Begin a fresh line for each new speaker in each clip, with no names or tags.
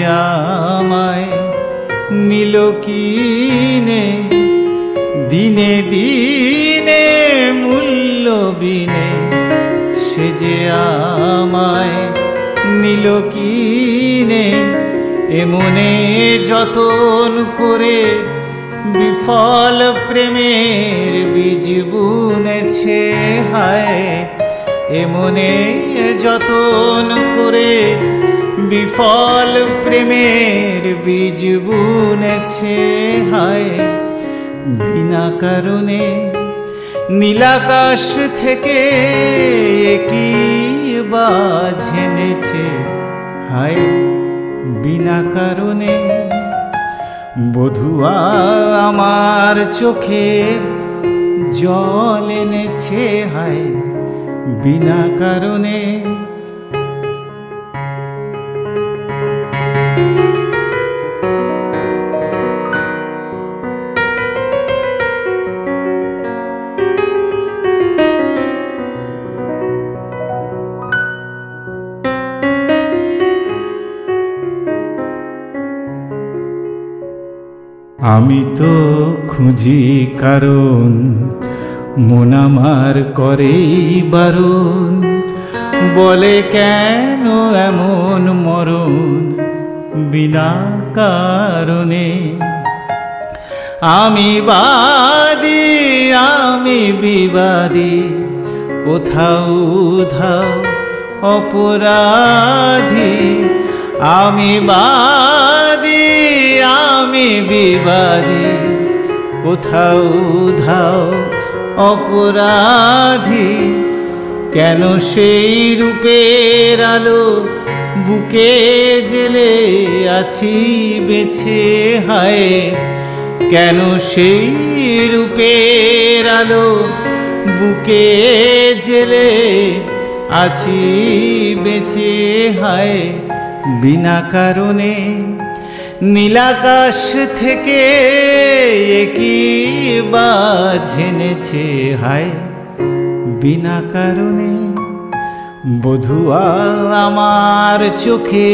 আমায় নিল কিনে, দিনে দিনে মূল্য বিনে সে যে আমায় নিল কিনে। এমনে যতন করে বিফল প্রেমের বীজ বুনেছে হায়, এমনে যতন করে বিফল প্রেমের বীজ বুনেছে হায়। বিনা কারণে নীলাকাশ থেকে কি বাজ এনেছে হায়, বিনা কারণে বধুয়া আমার চোখে জল এনেছে হায়, বিনা কারণে। আমি তো খুঁজি কারণ, মন আমার করেই বারণ, বলে কেন এমন মরণ বিনা কারণে। আমি বাদী আমি বিবাদী, কোথাও উধাও অপরাধী। আমি বাদী আমি বিবাদী, কোথাও উধাও অপরাধী। কেন সেই রূপের আলো বুকে জেলে আছি বেছে হায়, কেন সেই রূপের আলো বুকে জেলে আছি বেছে হায়, বিনা কারণে। নীলাকাশ থেকে কি বাজ এনেছে হায়, বিনা কারণে। বধুয়া আমার চোখে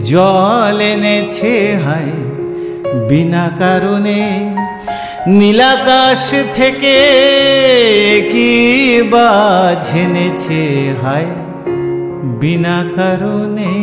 জল এনেছে হায়, বিনা কারণে। নীলাকাশ থেকে কি বাজ এনেছে হায়, বিনা কারণে।